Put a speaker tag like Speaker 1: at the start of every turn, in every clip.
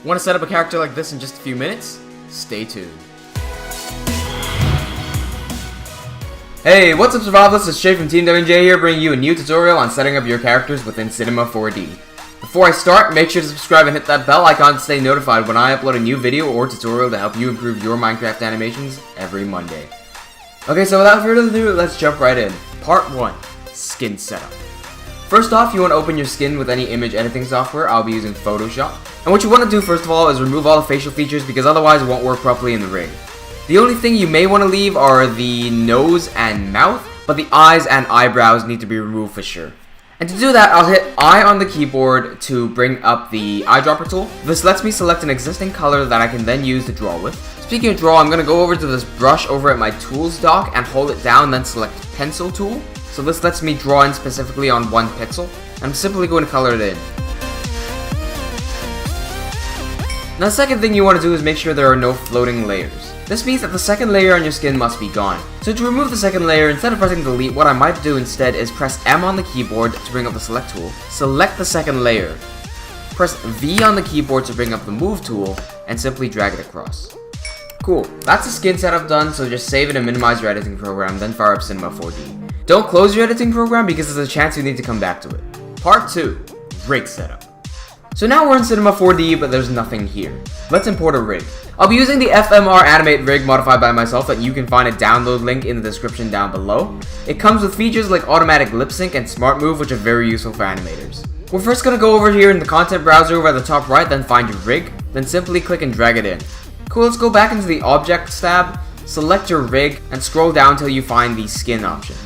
Speaker 1: Want to set up a character like this in just a few minutes? Stay tuned. Hey, what's up survivalists, it's Shay from Team WJ here, bringing you a new tutorial on setting up your characters within Cinema 4D. Before I start, make sure to subscribe and hit that bell icon to stay notified when I upload a new video or tutorial to help you improve your Minecraft animations every Monday. Okay, so without further ado, let's jump right in. Part 1. Skin Setup. First off, you want to open your skin with any image editing software. I'll be using Photoshop. And what you want to do first of all is remove all the facial features because otherwise it won't work properly in the rig. The only thing you may want to leave are the nose and mouth, but the eyes and eyebrows need to be removed for sure. And to do that, I'll hit I on the keyboard to bring up the eyedropper tool. This lets me select an existing color that I can then use to draw with. Speaking of draw, I'm going to go over to this brush over at my tools dock and hold it down, then select pencil tool. So this lets me draw in specifically on one pixel. I'm simply going to color it in. Now the second thing you want to do is make sure there are no floating layers. This means that the second layer on your skin must be gone. So to remove the second layer, instead of pressing delete, what I might do instead is press M on the keyboard to bring up the select tool, select the second layer, press V on the keyboard to bring up the move tool, and simply drag it across. Cool, that's the skin setup done, so just save it and minimize your editing program, then fire up Cinema 4D. Don't close your editing program because there's a chance you need to come back to it. Part 2. Rig Setup. So now we're in Cinema 4D, but there's nothing here. Let's import a rig. I'll be using the FMR Animate Rig modified by myself that you can find a download link in the description down below. It comes with features like automatic lip sync and smart move, which are very useful for animators. We're first going to go over here in the content browser over at the top right, then find your rig, then simply click and drag it in. Cool, let's go back into the Objects tab, select your rig, and scroll down until you find the skin option.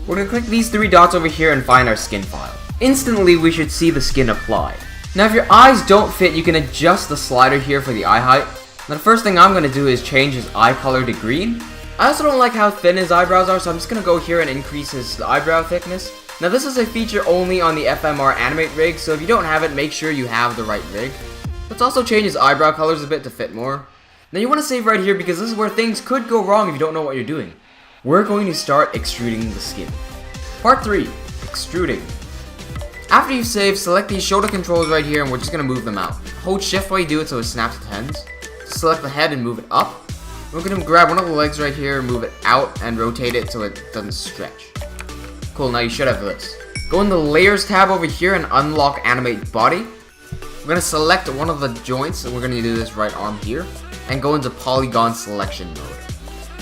Speaker 1: We're going to click these three dots over here and find our skin file. Instantly, we should see the skin applied. Now if your eyes don't fit, you can adjust the slider here for the eye height. Now the first thing I'm going to do is change his eye color to green. I also don't like how thin his eyebrows are, so I'm just going to go here and increase his eyebrow thickness. Now this is a feature only on the FMR Animate Rig, so if you don't have it, make sure you have the right rig. Let's also change his eyebrow colors a bit to fit more. Now you want to save right here because this is where things could go wrong if you don't know what you're doing. We're going to start extruding the skin. Part 3. Extruding. After you've saved, select these shoulder controls right here and we're just going to move them out. Hold shift while you do it so it snaps to ends. Select the head and move it up. We're going to grab one of the legs right here, move it out and rotate it so it doesn't stretch. Cool, now you should have this. Go in the layers tab over here and unlock animate body. We're going to select one of the joints, and we're going to do this right arm here, and go into polygon selection mode.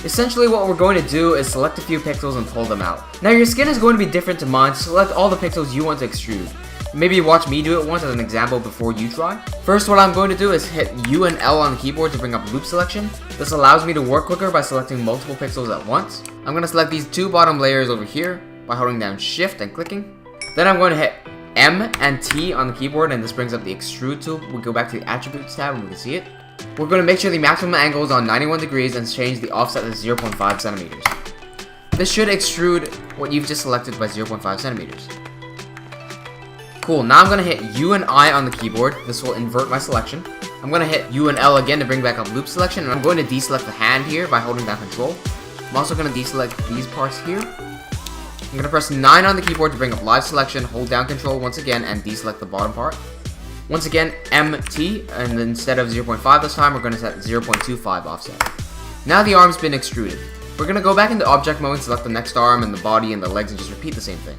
Speaker 1: Essentially what we're going to do is select a few pixels and pull them out. Now your skin is going to be different to mine, so select all the pixels you want to extrude. Maybe watch me do it once as an example before you try. First, what I'm going to do is hit U and L on the keyboard to bring up loop selection. This allows me to work quicker by selecting multiple pixels at once. I'm going to select these two bottom layers over here by holding down shift and clicking. Then I'm going to hit M and T on the keyboard and this brings up the extrude tool. We go back to the attributes tab and we can see it. We're going to make sure the maximum angle is on 91 degrees and change the offset to 0.5 centimeters. This should extrude what you've just selected by 0.5 centimeters. Cool, now I'm going to hit U and I on the keyboard. This will invert my selection. I'm going to hit U and L again to bring back up loop selection, and I'm going to deselect the hand here by holding down control. I'm also going to deselect these parts here. I'm going to press 9 on the keyboard to bring up live selection, hold down control once again, and deselect the bottom part. Once again, MT, and instead of 0.5 this time, we're going to set 0.25 offset. Now the arm's been extruded. We're going to go back into object mode and select the next arm and the body and the legs and just repeat the same thing.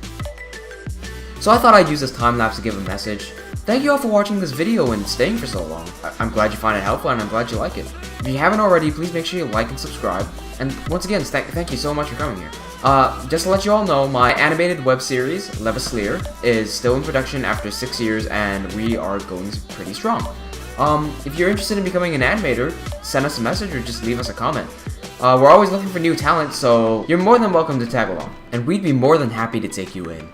Speaker 1: So I thought I'd use this time lapse to give a message. Thank you all for watching this video and staying for so long. I'm glad you find it helpful and I'm glad you like it. If you haven't already, please make sure you like and subscribe. And once again, thank you so much for coming here. Just to let you all know, my animated web series, Levisleer, is still in production after 6 years and we are going pretty strong. If you're interested in becoming an animator, send us a message or just leave us a comment. We're always looking for new talent, so you're more than welcome to tag along. And we'd be more than happy to take you in.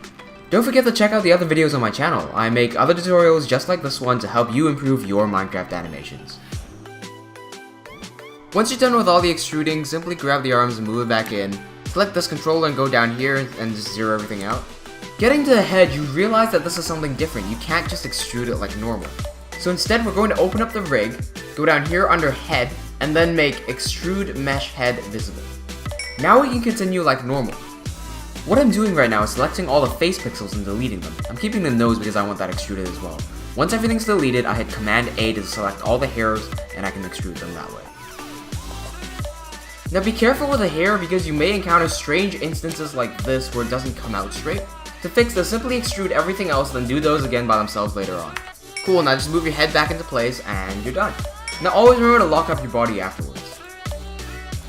Speaker 1: Don't forget to check out the other videos on my channel. I make other tutorials just like this one to help you improve your Minecraft animations. Once you're done with all the extruding, simply grab the arms and move it back in. Select this controller and go down here and just zero everything out. Getting to the head, you realize that this is something different. You can't just extrude it like normal. So instead, we're going to open up the rig, go down here under head, and then make extrude mesh head visible. Now we can continue like normal. What I'm doing right now is selecting all the face pixels and deleting them. I'm keeping the nose because I want that extruded as well. Once everything's deleted, I hit Command A to select all the hairs, and I can extrude them that way. Now be careful with the hair because you may encounter strange instances like this where it doesn't come out straight. To fix this, simply extrude everything else, then do those again by themselves later on. Cool, now just move your head back into place, and you're done. Now always remember to lock up your body afterwards.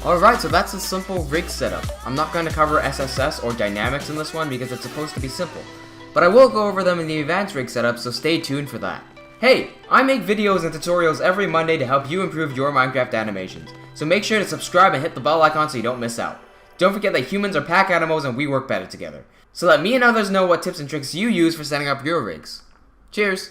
Speaker 1: Alright, so that's a simple rig setup. I'm not going to cover SSS or dynamics in this one because it's supposed to be simple. But I will go over them in the advanced rig setup, so stay tuned for that. Hey, I make videos and tutorials every Monday to help you improve your Minecraft animations. So make sure to subscribe and hit the bell icon so you don't miss out. Don't forget that humans are pack animals and we work better together. So let me and others know what tips and tricks you use for setting up your rigs. Cheers!